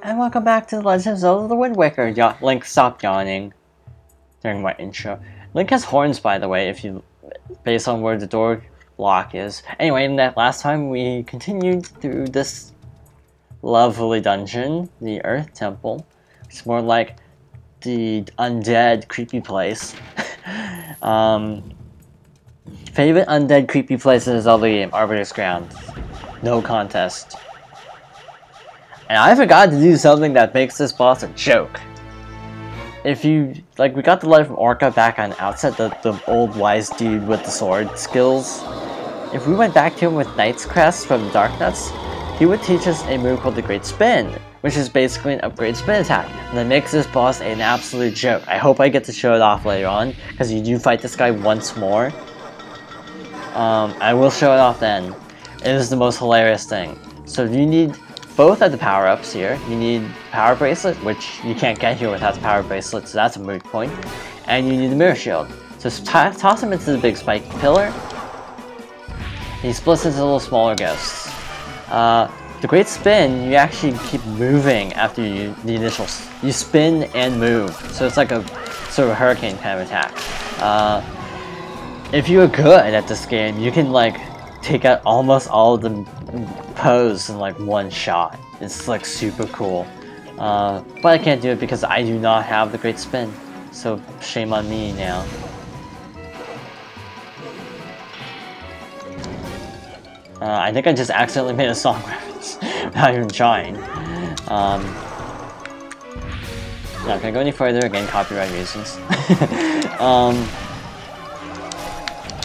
And welcome back to The Legend of Zelda the Wind Waker. Link, stop yawning during my intro. Link has horns, by the way, based on where the door lock is. Anyway, in that last time we continued through this lovely dungeon, the Earth Temple. It's more like the undead creepy place. Favorite undead creepy place in the Zelda game, Arbiter's Ground. No contest. And I forgot to do something that makes this boss a joke. If you, we got the letter from Orca back on Outset, the old wise dude with the sword skills. If we went back to him with Knight's Crest from Darknuts, he would teach us a move called the Great Spin, which is basically an upgrade spin attack. And that makes this boss an absolute joke. I hope I get to show it off later on, because you do fight this guy once more. I will show it off then. It is the most hilarious thing. So you need both of the power-ups here. You need Power Bracelet, which you can't get here without the Power Bracelet, so that's a moot point. And you need the Mirror Shield. So toss him into the big spiky pillar. He splits into little smaller ghosts. The Great Spin, you actually keep moving after the initial... You spin and move, so it's like a sort of hurricane kind of attack. If you're good at this game, you can take out almost all of the pose in one shot. It's super cool. But I can't do it because I do not have the Great Spin. So shame on me now. I think I just accidentally made a song reference without even trying. Not gonna go any further, again, copyright reasons.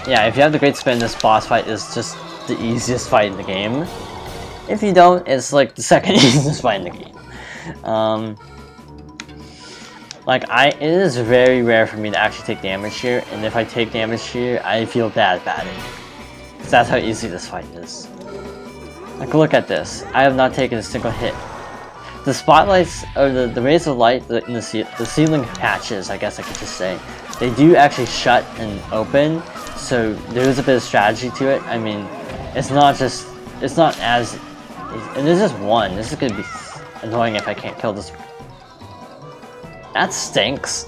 Yeah, if you have the Great Spin, this boss fight is just the easiest fight in the game. If you don't, it's the second easiest fight in the game. It is very rare for me to actually take damage here, and if I take damage here, I feel bad about it. Because that's how easy this fight is. Look at this. I have not taken a single hit. The spotlights, or the rays of light in the ceiling patches, I guess I could just say, they do actually shut and open, so there is a bit of strategy to it. I mean, it's not as, and there's just one. This is gonna be annoying if I can't kill this. That stinks.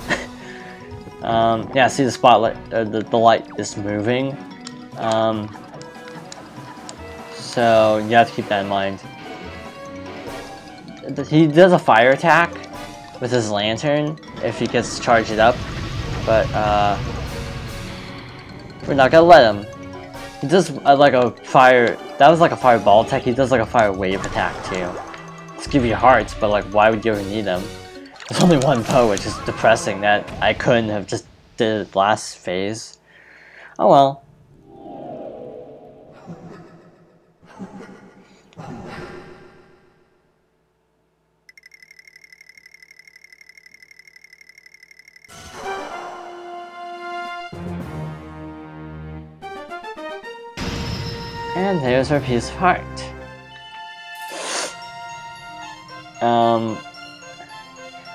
Yeah, see the spotlight, the light is moving. So you have to keep that in mind. He does a fire attack with his lantern if he gets charged up, but we're not gonna let him. He does a fire. That was a fireball attack. He does a fire wave attack too. Just give you hearts, but why would you ever need them? There's only one Poe, which is depressing that I couldn't have just did it last phase. Oh well. And there's our piece of heart.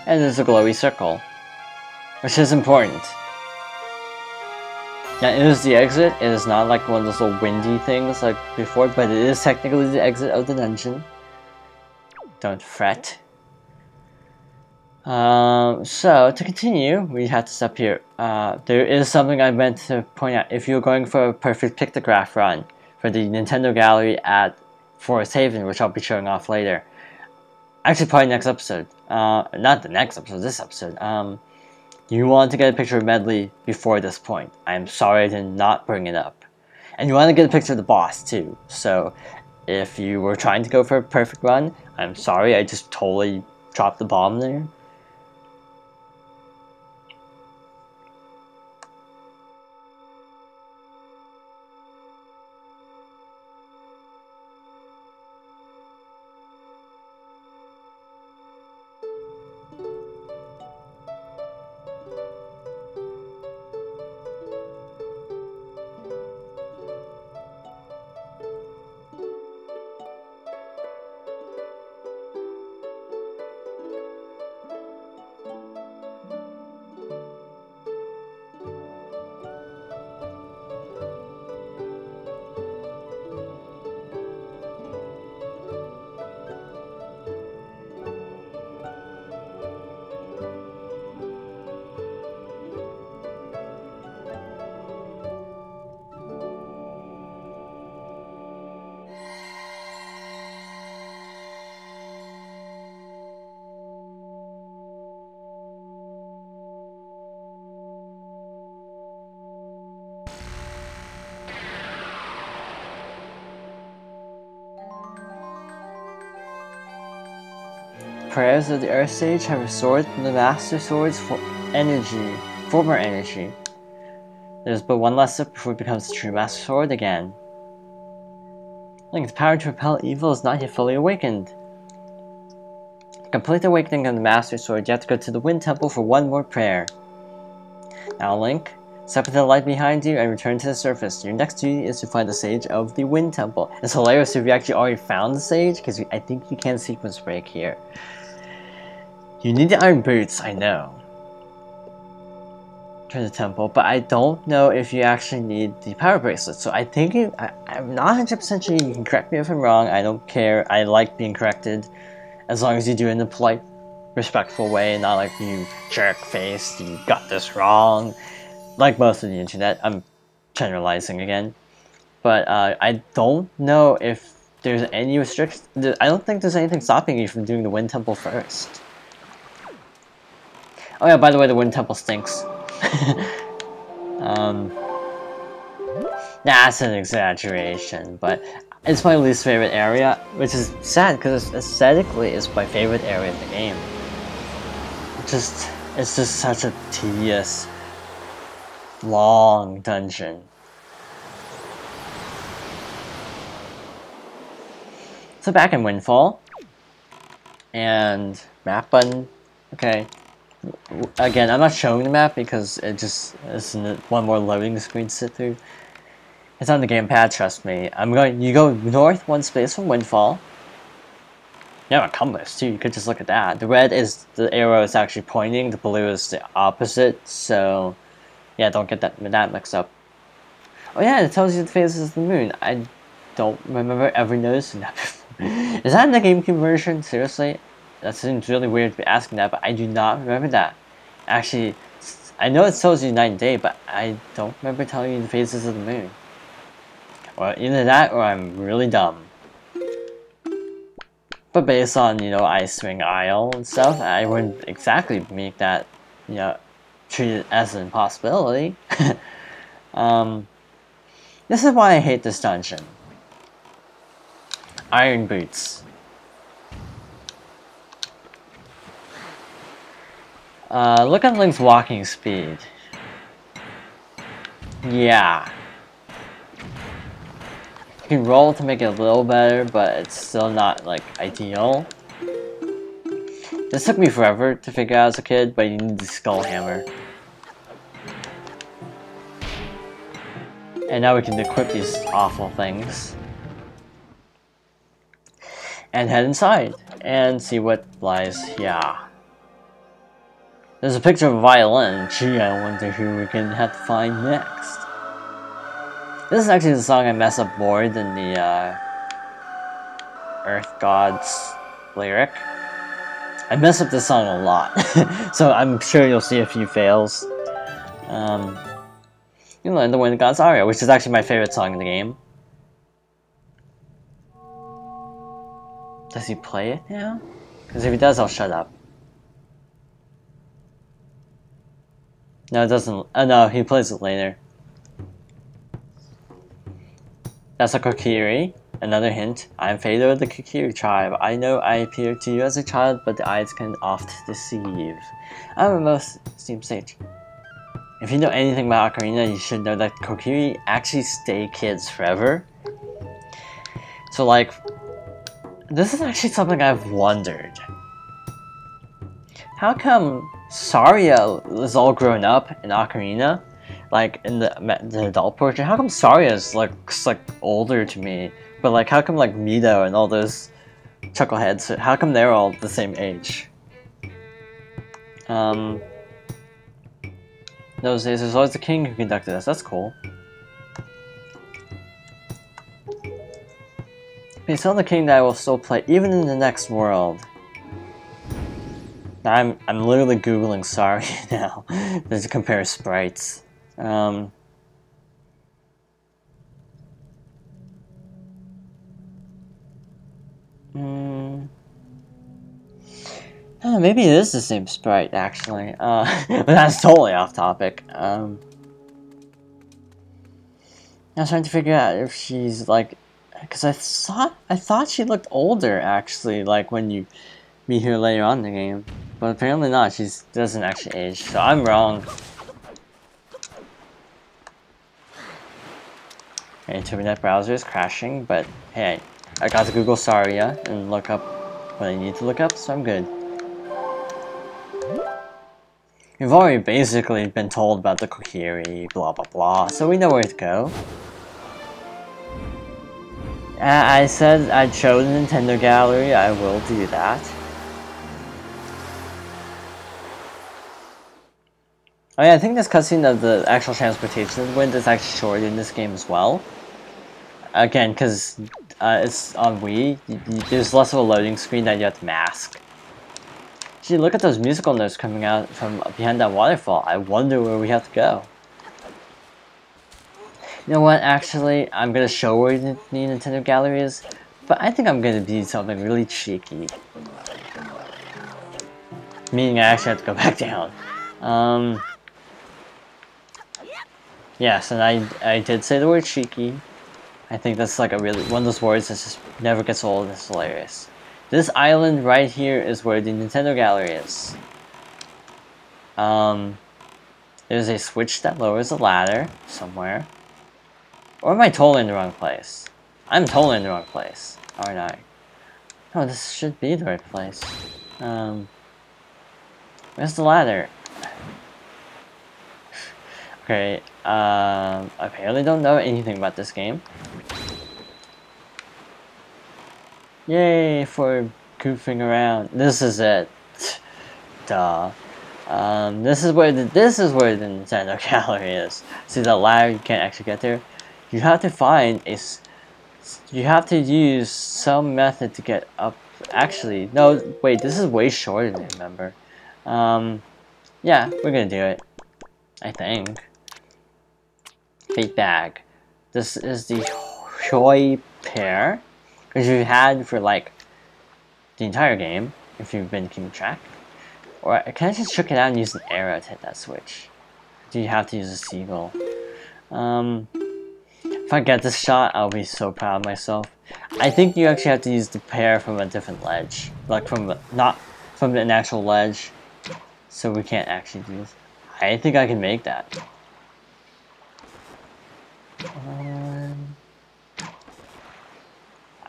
And there's a glowy circle, which is important. Now, it is the exit. It is not one of those little windy things like before, but it is technically the exit of the dungeon. Don't fret. So, to continue, we have to step here. There is something I meant to point out. If you're going for a perfect pictograph run for the Nintendo Gallery at Forest Haven, which I'll be showing off later. Actually, probably next episode. Not the next episode, this episode. You want to get a picture of Medley before this point. I'm sorry I did not bring it up. And you want to get a picture of the boss, too. So, if you were trying to go for a perfect run, I'm sorry, I just totally dropped the bomb there. prayers of the Earth Sage have restored the Master Sword's former energy. There's but one last step before it becomes the true Master Sword again. Link's power to repel evil is not yet fully awakened. To complete the awakening of the Master Sword, you have to go to the Wind Temple for one more prayer. Now, Link, step into the light behind you and return to the surface. Your next duty is to find the Sage of the Wind Temple. It's hilarious if you actually already found the Sage, because I think you can sequence break here. You need the iron boots, I know, to the temple, but I don't know if you actually need the power bracelet. So I think I'm not 100% sure. You can correct me if I'm wrong. I don't care. I like being corrected, as long as you do it in a polite, respectful way, not like you jerk face, you got this wrong. Like most of the internet, I'm generalizing again. But I don't know if there's any restrictions. I don't think there's anything stopping you from doing the Wind Temple first. Oh yeah, by the way, the Wind Temple stinks. That's an exaggeration, but it's my least favorite area, which is sad because aesthetically it's my favorite area of the game. It's just such a tedious, long dungeon. So back in Windfall, and map button, okay. Again, I'm not showing the map because it just is one more loading screen to sit through. It's on the gamepad, trust me. You go north one space from Windfall. You have a compass too, you could just look at that. The red is the arrow is actually pointing, the blue is the opposite, so yeah, don't get that mixed up. Oh yeah, it tells you the phases of the moon. I don't remember ever noticing that before. Is that in the GameCube version? Seriously? That seems really weird to be asking that, but I do not remember that. Actually, I know it tells you night and day, but I don't remember telling you the phases of the moon. Or either that, or I'm really dumb. But based on, you know, Ice-Wing Isle and stuff, I wouldn't exactly make that, you know, treat it as an impossibility. This is why I hate this dungeon. Iron boots. Look at Link's walking speed. Yeah. You can roll to make it a little better, but it's still not, like, ideal. This took me forever to figure out as a kid, but you need the skull hammer. And now we can equip these awful things. And head inside, and see what lies here. There's a picture of a violin. Gee, I wonder who we're gonna have to find next. This is actually the song I mess up more than the Earth Gods lyric. I mess up this song a lot, so I'm sure you'll see a few fails. You learn the Wind Gods aria, which is actually my favorite song in the game. Does he play it now? Because if he does, I'll shut up. No, it doesn't. Oh no, he plays it later. That's a Kokiri. Another hint. I am Fado of the Kokiri tribe. I know I appear to you as a child, but the eyes can oft deceive. I'm a most esteemed sage. If you know anything about Ocarina, you should know that Kokiri actually stay kids forever. So like, this is actually something I've wondered. How come Saria is all grown up in Ocarina, like in the adult portion? How come Saria is looks like older to me, but like how come like Mido and all those chuckleheads, how come they're all the same age? Those days there's always the king who conducted us. That's cool. Please tell the king that I will still play even in the next world. I'm literally googling Saria now to compare sprites. I don't know, maybe it is the same sprite actually. But that's totally off topic. I was trying to figure out if she's like, because I thought she looked older actually, like when you be here later on in the game. But apparently not, she doesn't actually age, so I'm wrong. Okay, internet browser is crashing, but hey, I got to Google Saria and look up what I need to look up, so I'm good. We've already basically been told about the Kokiri, blah blah blah, so we know where to go. I said I'd show the Nintendo Gallery, I will do that. Oh yeah, I think this cutscene of the actual transportation wind is actually shorter in this game as well. Again, because it's on Wii, there's less of a loading screen that you have to mask. Gee, look at those musical notes coming out from behind that waterfall. I wonder where we have to go. You know what, actually, I'm gonna show where the Nintendo Gallery is, but I think I'm gonna do something really cheeky. Meaning I actually have to go back down. Yes, and I did say the word cheeky. I think that's like one of those words that just never gets old. It's hilarious. This island right here is where the Nintendo Gallery is. There's a switch that lowers a ladder somewhere. Or am I totally in the wrong place? I'm totally in the wrong place, aren't I? No, this should be the right place. Where's the ladder? Okay, I apparently don't know anything about this game. Yay for goofing around. This is it. Duh. This is where the Nintendo Gallery is. See that ladder? You can't actually get there. You have to find you have to use some method to get up. Actually, no, wait. This is way shorter than I remember. Yeah, we're gonna do it. I think. Fate bag. This is the Hoi pair, which you've had for like the entire game, if you've been keeping track. Or can I just chuck it out and use an arrow to hit that switch? Do you have to use a seagull? If I get this shot, I'll be so proud of myself. I think you actually have to use the pair from a different ledge, like not from an actual ledge, so we can't actually do this. I think I can make that. I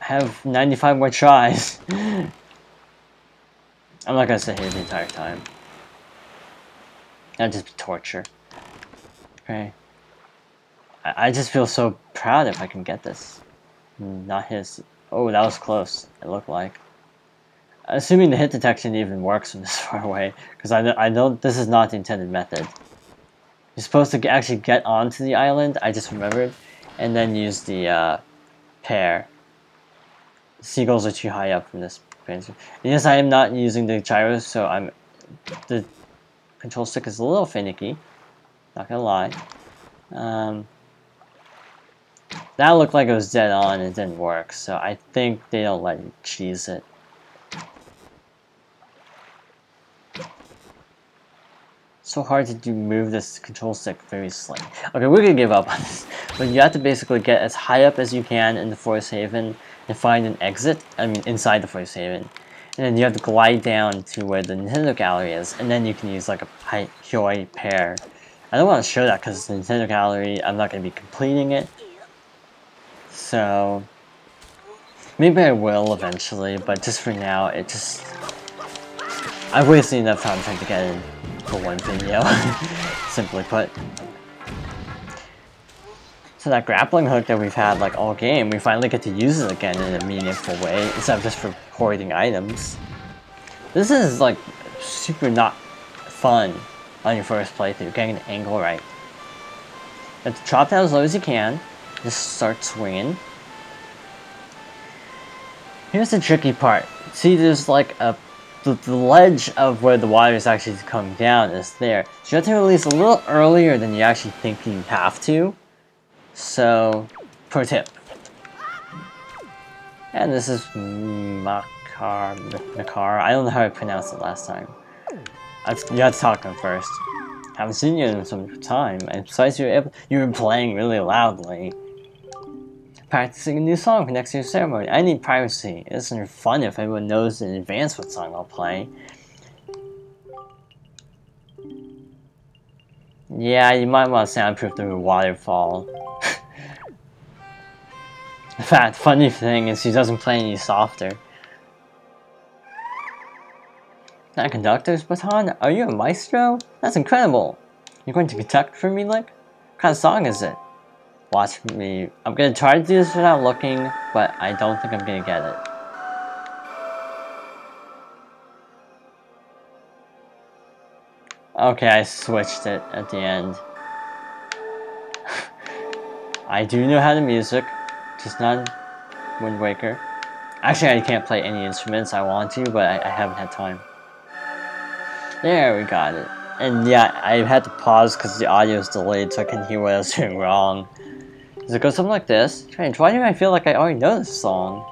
have 95 more tries. I'm not gonna sit here the entire time. That'd just be torture. Okay. I just feel so proud if I can get this. Not his. Oh, that was close, it looked like. Assuming the hit detection even works from this far away, because I know this is not the intended method. You're supposed to actually get onto the island, I just remembered, and then use the pair. Seagulls are too high up from this. Yes, I am not using the gyro, so the control stick is a little finicky. Not gonna lie. That looked like it was dead on and it didn't work, so I think they don't let you cheese it. So hard to move this control stick very slightly. Okay, we're gonna give up on this. But you have to basically get as high up as you can in the Forest Haven and find an exit, inside the Forest Haven. And then you have to glide down to where the Nintendo Gallery is, and then you can use like a Hyoi pair. I don't want to show that because the Nintendo Gallery, I'm not going to be completing it. So, maybe I will eventually, but just for now, I've wasted enough time trying to get in for one video, simply put. So that grappling hook that we've had like all game, we finally get to use it again in a meaningful way, instead of just for hoarding items. This is like super not fun on your first playthrough, getting the angle right. You have to drop down as low as you can, just start swinging. Here's the tricky part. See, there's like the ledge of where the water is actually coming down is there. So you have to release a little earlier than you actually think you have to. So, pro tip. And this is Makar. I don't know how I pronounced it last time. You have to talk to him first. Haven't seen you in some time, and besides you've been playing really loudly. Practicing a new song for next year's ceremony. I need privacy. It isn't fun if everyone knows in advance what song I'll play. Yeah, you might want to soundproof the waterfall. In fact, funny thing is he doesn't play any softer. That conductor's baton? Are you a maestro? That's incredible! You're going to conduct for me, Link? What kind of song is it? Watch me. I'm gonna try to do this without looking, but I don't think I'm gonna get it. Okay, I switched it at the end. I do know how to music, just not Wind Waker. Actually, I can't play any instruments. I want to, but I haven't had time. There, we got it. And yeah, I had to pause because the audio is delayed so I couldn't hear what I was doing wrong. Does it go something like this? Strange, why do I feel like I already know this song?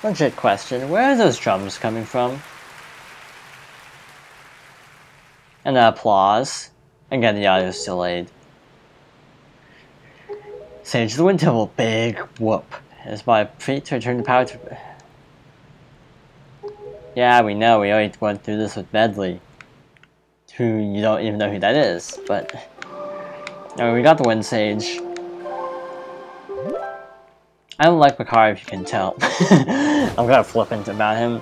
Legit question, where are those drums coming from? And the applause. Again, the audio is delayed. Sage of the Wind Temple, big whoop. It is my fate to return the power to... Yeah, we know, we already went through this with Medley. Who you don't even know who that is, but... Alright, we got the Wind Sage. I don't like Makar, if you can tell. I'm gonna flippant about him.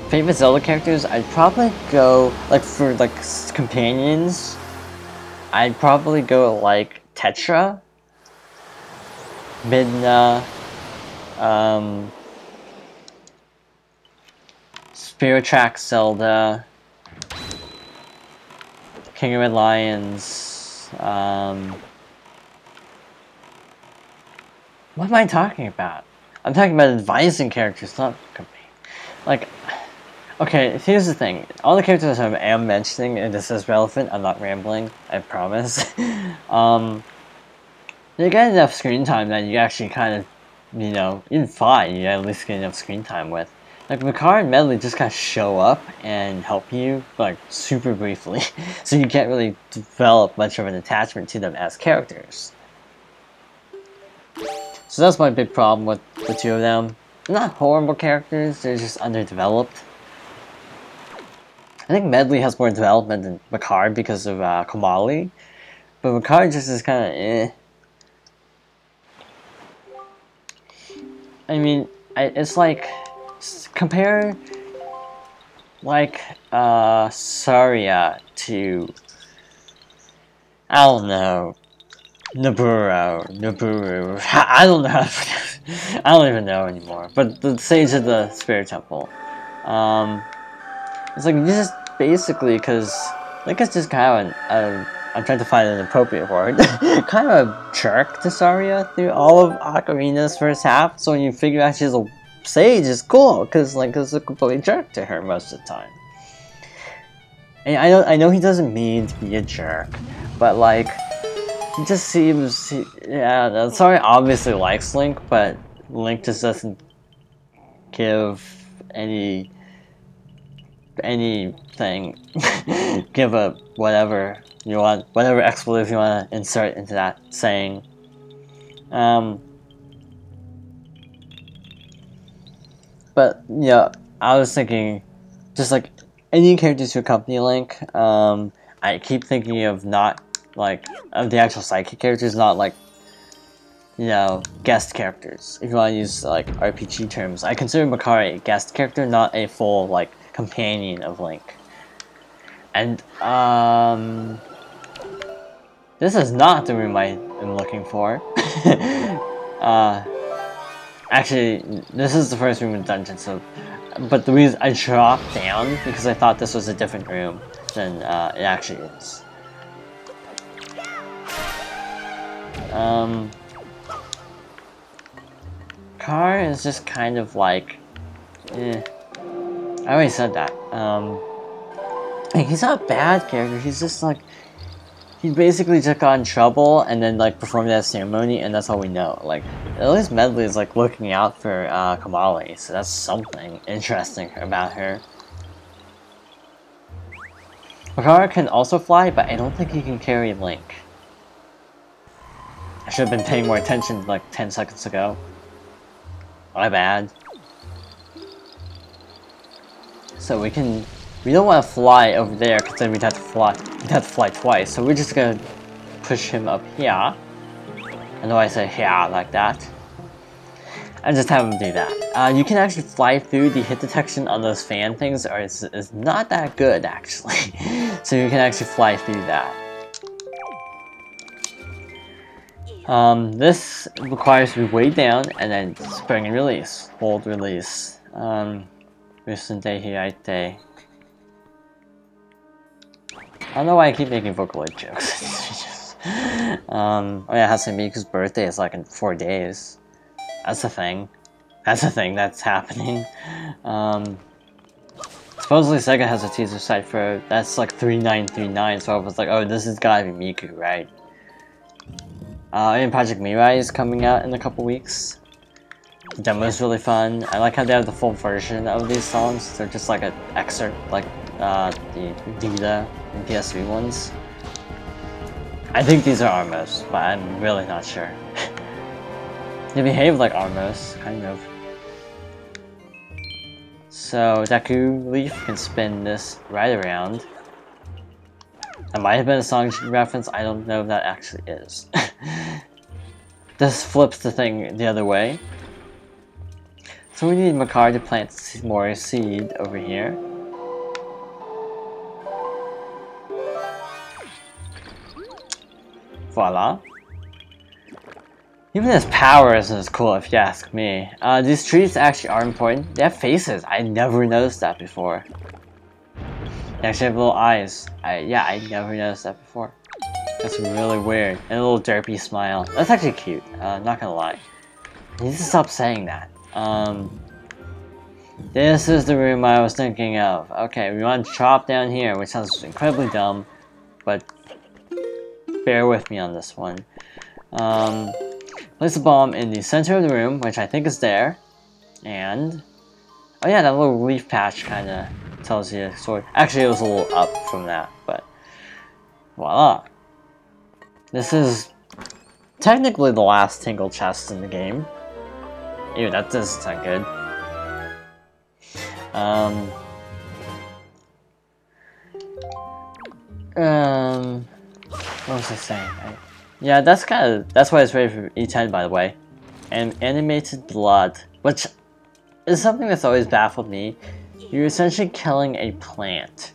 Favorite Zelda characters? I'd probably go, like, for, like, companions, I'd probably go, like, Tetra, Midna, Spirit Track Zelda, King of Red Lions, what am I talking about? I'm talking about advising characters, not like, okay, here's the thing. All the characters I am mentioning, and this is relevant, I'm not rambling, I promise. They get enough screen time that you actually kind of, you know, even fine, you at least get enough screen time with. Like, Makar and Medley just kind of show up and help you, like, super briefly. So you can't really develop much of an attachment to them as characters. So that's my big problem with the two of them. They're not horrible characters, they're just underdeveloped. I think Medley has more development than Makar because of Komali, but Makar just is kind of eh. I mean, it's like, compare, like, Saria to, I don't know, Naburu, I don't know how to pronounce it. I don't even know anymore, but the Sage of the Spirit Temple. It's like, just basically, because Link is just kind of I'm trying to find an appropriate word, kind of a jerk to Saria through all of Ocarina's first half, so when you figure out she's a sage, it's cool, because Link is a complete jerk to her most of the time. And I know he doesn't mean to be a jerk, but like, he just seems, yeah, Saria obviously likes Link, but Link just doesn't give anything, give a whatever you want, whatever expletive you want to insert into that saying. But yeah, I was thinking, just like any characters who accompany Link, I keep thinking of not like of the actual psychic characters, not like, you know, guest characters. If you want to use like RPG terms, I consider Makar a guest character, not a full like companion of Link. And this is not the room I am looking for. Actually, this is the first room in the dungeon, so, but the reason I dropped down because I thought this was a different room than it actually is. Car is just kind of like, I already said that. He's not a bad character. He's just like, he basically just got in trouble and then like performed that ceremony, and that's all we know. Like, at least Medley is like looking out for Kamali, so that's something interesting about her. Makara can also fly, but I don't think he can carry Link. I should have been paying more attention like 10 seconds ago. My bad. So we don't want to fly over there because then we'd have to fly twice. So we're just gonna push him up here. I know I say here like that. And just have him do that. You can actually fly through. The hit detection on those fan things is not that good actually. So you can actually fly through that. This requires you way down and then spring and release. Hold release. Rusente hiaite. I don't know why I keep making Vocaloid jokes. Oh yeah, Hasamiku's birthday is like in 4 days. That's a thing. That's a thing that's happening. Supposedly Sega has a teaser site for that's like 3939, so I was like, oh, this has gotta be Miku, right? And Project Mirai is coming out in a couple weeks. The demo is really fun. I like how they have the full version of these songs. They're just like an excerpt, like the Vita and PS3 ones. I think these are Armos, but I'm really not sure. They behave like Armos, kind of. So Deku Leaf can spin this right around. That might have been a song reference, I don't know if that actually is. This flips the thing the other way. So we need Makar to plant more seed over here. Voila. Even his power isn't as cool if you ask me. These trees actually are important. They have faces. I never noticed that before. They actually have little eyes. Yeah, I never noticed that before. That's really weird. And a little derpy smile. That's actually cute. Not gonna lie. You need to stop saying that. This is the room I was thinking of. Okay, we want to chop down here, which sounds incredibly dumb, but bear with me on this one. Place a bomb in the center of the room, which I think is there. And oh yeah, that little leaf patch kind of tells you sort. Actually, it was a little up from that, but voila. This is technically the last Tingle chest in the game. Ew, that doesn't sound good. What was I saying? Yeah, that's why it's ready for E10, by the way. And animated blood, which is something that's always baffled me. You're essentially killing a plant.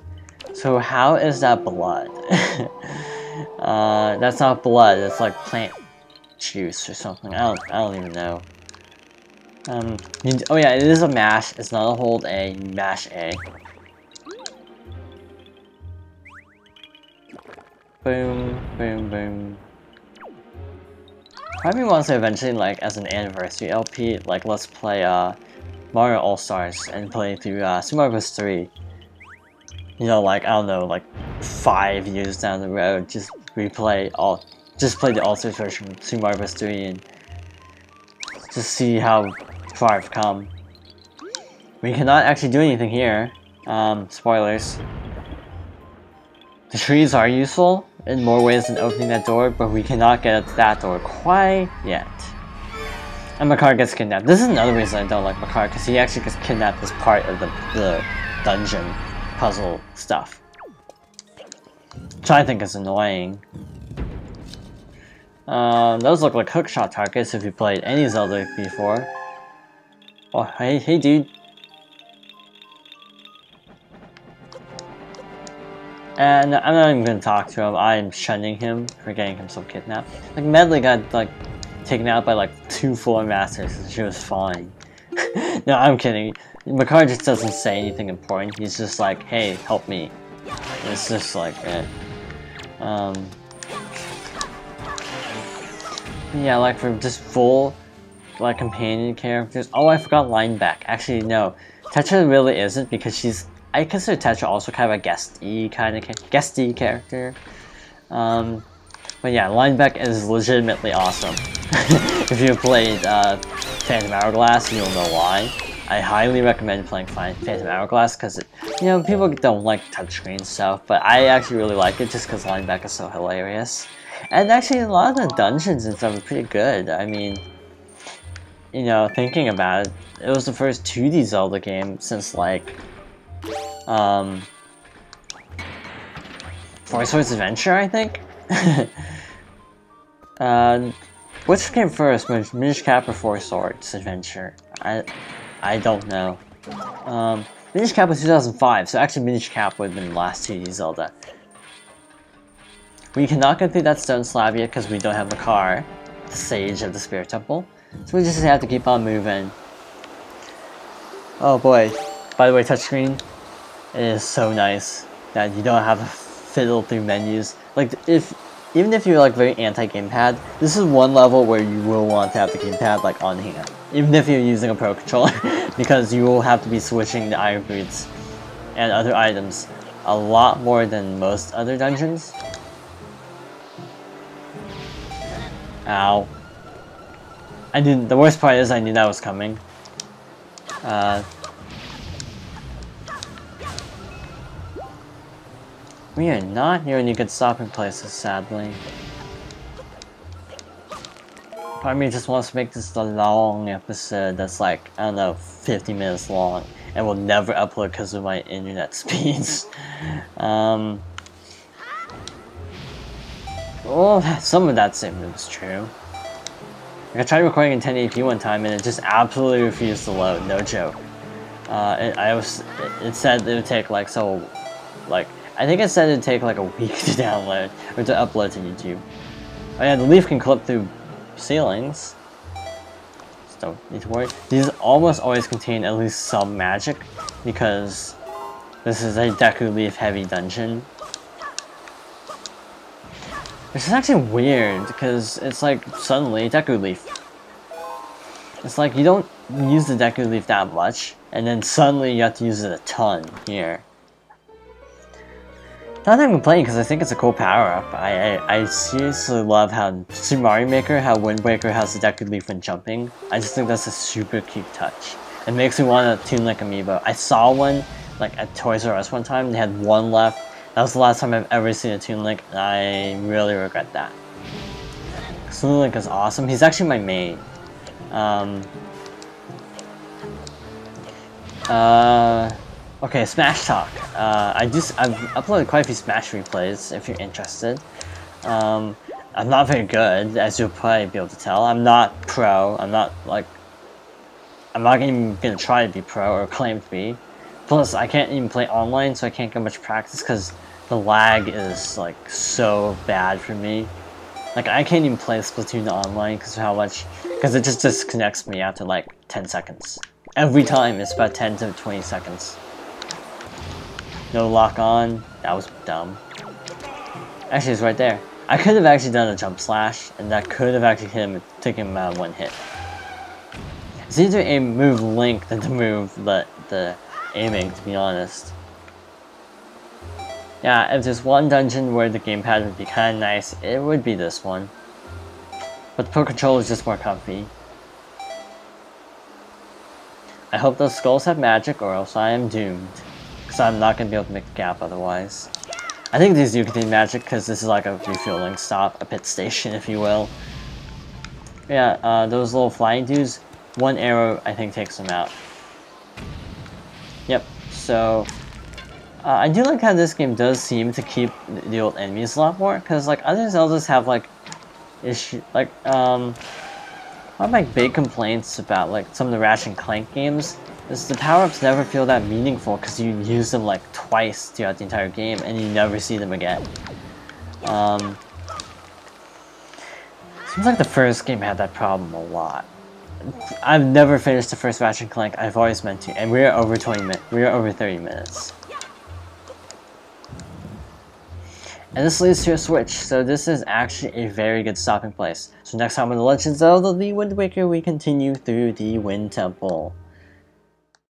So how is that blood? That's not blood, it's like plant juice or something. I don't even know. Oh yeah, it is a mash. It's not a hold A. You mash A. Boom, boom, boom. Part of me wants to eventually, like, as an anniversary LP, like, let's play Mario All-Stars and play through Super Mario Bros. 3. You know, like, I don't know, like 5 years down the road, just play the All-Stars version of Super Mario Bros. 3 and just see how far I've come. We cannot actually do anything here. Spoilers. The trees are useful in more ways than opening that door, but we cannot get at that door quite yet. And Makar gets kidnapped. This is another reason I don't like Makar, because he actually gets kidnapped as part of the dungeon puzzle stuff. Which I think is annoying. Those look like hookshot targets if you played any Zelda before. Oh, hey dude. And I'm not even gonna talk to him. I'm shunning him for getting himself kidnapped. Like, Medley got, like, taken out by, like, 2 Floor Masters and she was fine. No, I'm kidding. Makar just doesn't say anything important. He's just like, hey, help me. And it's just like, But yeah, like for just full, like companion characters. Oh, I forgot Lineback. Actually, no, Tetra really isn't because she's. I consider Tetra also kind of a guesty character. But yeah, Lineback is legitimately awesome. If you played Phantom Hourglass, you'll know why. I highly recommend playing Phantom Hourglass because, you know, people don't like touchscreen stuff, but I actually really like it just because Lineback is so hilarious. And actually, a lot of the dungeons and stuff are pretty good. I mean, you know, thinking about it, it was the first 2D Zelda game since, like, Four Swords Adventure, I think? Which came first, Minish Cap or Four Swords Adventure? I don't know. Minish Cap was 2005, so actually Minish Cap would have been the last 2D Zelda. We cannot get through that stone slab yet because we don't have the car, the Sage of the Spirit Temple. So we just have to keep on moving. Oh boy. By the way, touchscreen, it is so nice that you don't have to fiddle through menus. Like, even if you're like very anti-gamepad, this is one level where you will want to have the gamepad like on hand. Even if you're using a Pro Controller, because you will have to be switching the iron boots and other items a lot more than most other dungeons. Ow. The worst part is I knew that was coming. We are not near any good stopping places, sadly. Part of me just wants to make this a long episode that's like, I don't know, 50 minutes long, and will never upload because of my internet speeds. Well, some of that statement was true. Like, I tried recording in 1080p one time and it just absolutely refused to load, no joke. It said it would take like, I think it said it would take like a week to download, or to upload to YouTube. Oh yeah, the leaf can clip through ceilings. Just don't need to worry. These almost always contain at least some magic, because this is a Deku Leaf heavy dungeon. Which is actually weird, because it's like, suddenly, Deku Leaf. It's like, you don't use the Deku Leaf that much, and then suddenly you have to use it a ton here. Not that I'm complaining, because I think it's a cool power-up. I seriously love how Super Mario Maker, how Wind Waker has the Deku Leaf when jumping. I just think that's a super cute touch. It makes me want a Toon Link amiibo. I saw one, like, at Toys R Us one time, they had one left. That was the last time I've ever seen a Toon Link, and I really regret that. Toon Link is awesome. He's actually my main. Okay, Smash Talk. I've uploaded quite a few Smash replays, if you're interested. I'm not very good, as you'll probably be able to tell. I'm not pro. I'm not even gonna try to be pro or claim to be. Plus, I can't even play online, so I can't get much practice because the lag is like so bad for me. Like, I can't even play Splatoon online because it just disconnects me after like 10 seconds. Every time it's about 10 to 20 seconds. No lock on. That was dumb. Actually, it's right there. I could have actually done a jump slash, and that could have actually hit him, taken him out one hit. It's easier to move Link than to move the aiming, to be honest. Yeah, if there's one dungeon where the gamepad would be kinda nice, it would be this one. But the Pro Controller is just more comfy. I hope those skulls have magic, or else I am doomed. Because I'm not going to be able to make the gap otherwise. I think these do contain magic, because this is like a refueling stop, a pit station, if you will. Yeah, those little flying dudes, one arrow, I think, takes them out. Yep, so... I do like how this game does seem to keep the old enemies a lot more, because like other Zeldas have like one of my big complaints about like some of the Ratchet and Clank games is the power-ups never feel that meaningful because you use them like twice throughout the entire game and you never see them again. Seems like the first game had that problem a lot. I've never finished the first Ratchet and Clank. I've always meant to, and we're over 20 minutes. We are over 30 minutes. And this leads to a switch, so this is actually a very good stopping place. So next time on The Legend of Zelda The Wind Waker, we continue through the Wind Temple.